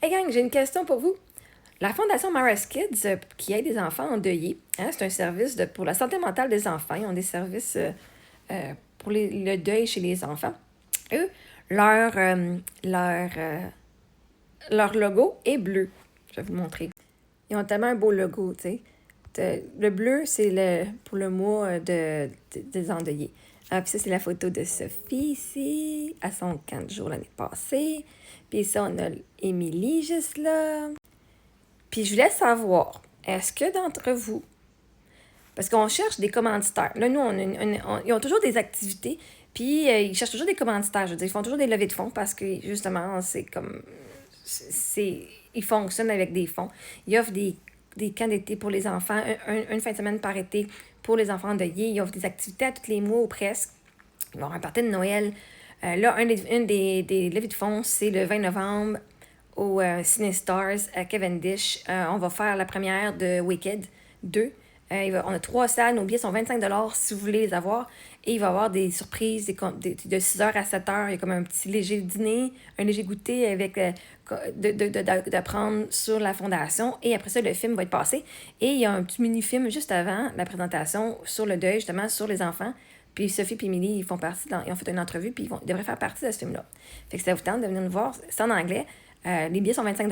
Hey gang, j'ai une question pour vous. La Fondation Mara's Kids, qui aide des enfants endeuillés, c'est un service pour la santé mentale des enfants. Ils ont des services pour le deuil chez les enfants. Eux, leur, euh, leur, euh, leur logo est bleu. Je vais vous le montrer. Ils ont tellement un beau logo, tu sais. Le bleu, c'est pour le mois des endeuillés. Ah, puis ça, c'est la photo de Sophie ici, à son camp de jour l'année passée. Puis ça, on a Émilie juste là. Puis je voulais savoir, est-ce que d'entre vous, parce qu'on cherche des commanditaires. Là, nous, ils ont toujours des activités, puis ils cherchent toujours des commanditaires. Je veux dire, ils font toujours des levées de fonds parce que, justement, c'est comme... Ils fonctionnent avec des fonds. Ils offrent des camps d'été pour les enfants, une fin de semaine par été pour les enfants endeuillés. Ils offrent des activités à tous les mois ou presque. Ils vont avoir un party de Noël. Là, une des levées de fonds, c'est le 20 novembre au Cine Stars à Cavendish. On va faire la première de Wicked 2. On a 3 salles, nos billets sont 25 si vous voulez les avoir. Et il va y avoir des surprises de 6h à 7h. Il y a comme un petit léger dîner, un léger goûter avec d'apprendre sur la fondation. Et après ça, le film va être passé. Et il y a un petit mini-film juste avant la présentation sur le deuil, justement, sur les enfants. Puis Sophie et Émilie, ils ont fait une entrevue, puis ils devraient faire partie de ce film-là. Fait que ça vous tente de venir nous voir. C'est en anglais. Les billets sont 25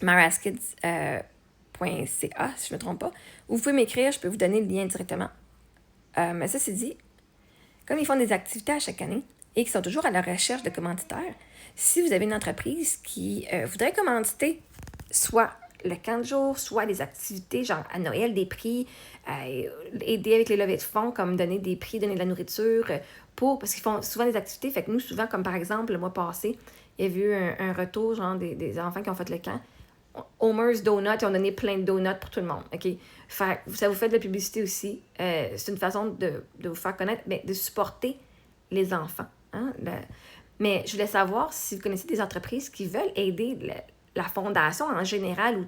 maraskids.ca, si je ne me trompe pas. Ou vous pouvez m'écrire, je peux vous donner le lien directement. Mais ça, c'est dit, comme ils font des activités à chaque année et qu'ils sont toujours à la recherche de commanditaires, si vous avez une entreprise qui voudrait commanditer soit le camp de jour, soit des activités, genre à Noël, des prix, aider avec les levées de fonds, comme donner des prix, donner de la nourriture, parce qu'ils font souvent des activités. Fait que nous, souvent, comme par exemple, le mois passé, il y a eu un retour, genre des enfants qui ont fait le camp. Homer's Donuts, ils ont donné plein de donuts pour tout le monde. OK? Ça vous fait de la publicité aussi. C'est une façon de vous faire connaître, mais de supporter les enfants. Hein? Mais je voulais savoir si vous connaissez des entreprises qui veulent aider la fondation en général, ou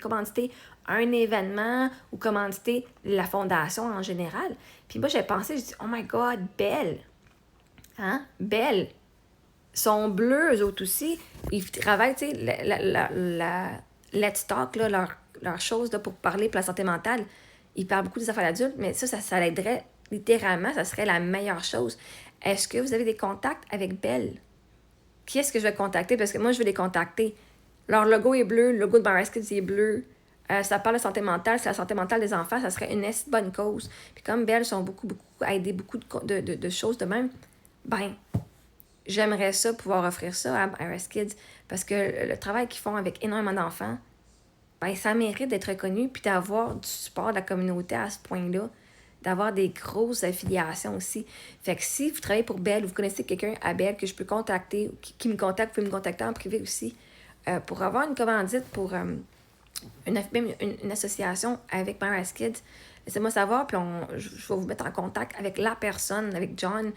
commanditer un événement ou commanditer la fondation en général. Puis moi, j'ai pensé, je dis, oh my God, Belle! Hein? Belle! Sont bleus, eux autres aussi. Ils travaillent, tu sais, Let's Talk, là, leur chose là, pour parler pour la santé mentale. Ils parlent beaucoup des affaires d'adultes, mais ça l'aiderait littéralement, ça serait la meilleure chose. Est-ce que vous avez des contacts avec Belle? Qui est-ce que je vais contacter? Parce que moi, je vais les contacter. Leur logo est bleu, le logo de Mara's Kids est bleu. Ça parle de santé mentale, c'est la santé mentale des enfants, ça serait une bonne cause. Puis comme Belle sont beaucoup à aider beaucoup de choses de même, ben, j'aimerais ça, pouvoir offrir ça à Mara's Kids, parce que le travail qu'ils font avec énormément d'enfants, ben, ça mérite d'être reconnu, puis d'avoir du support de la communauté à ce point-là, d'avoir des grosses affiliations aussi. Fait que si vous travaillez pour Belle, ou vous connaissez quelqu'un à Belle que je peux contacter, ou qui me contacte, vous pouvvais me contacter en privé aussi, pour avoir une commandite pour une association avec Mara's Kids, laissez-moi savoir, puis je vais vous mettre en contact avec la personne, avec John,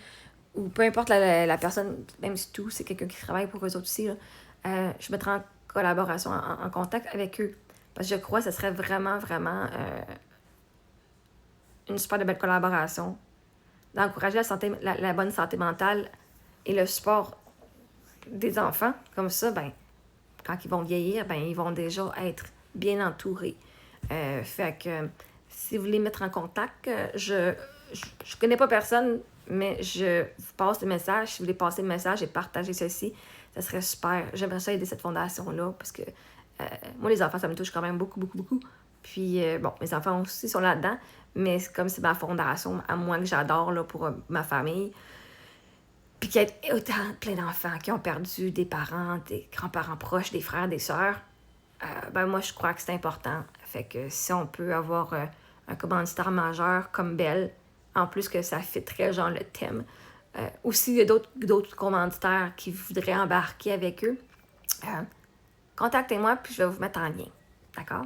ou peu importe la personne, même si tout, c'est quelqu'un qui travaille pour eux autres aussi, là, je mettrai en collaboration, en contact avec eux. Parce que je crois que ce serait vraiment, vraiment une super de belle collaboration. D'encourager la bonne santé mentale et le support des enfants. Comme ça, ben, quand ils vont vieillir, ben, ils vont déjà être bien entourés. Fait que si vous voulez mettre en contact, je connais pas personne, mais je vous passe le message. Si vous voulez passer le message et partager ceci, ça serait super. J'aimerais ça aider cette fondation-là parce que moi, les enfants, ça me touche quand même beaucoup, beaucoup, beaucoup. Puis, bon, mes enfants aussi sont là-dedans, mais comme c'est ma fondation, à moi que j'adore là, pour ma famille. Puis qu'il y ait autant plein d'enfants qui ont perdu des parents, des grands-parents proches, des frères, des sœurs, ben moi, je crois que c'est important. Fait que si on peut avoir un commanditaire majeur comme Belle, en plus que ça fitterait genre le thème. Aussi, il y a d'autres commanditaires qui voudraient embarquer avec eux. Contactez-moi, puis je vais vous mettre en lien. D'accord?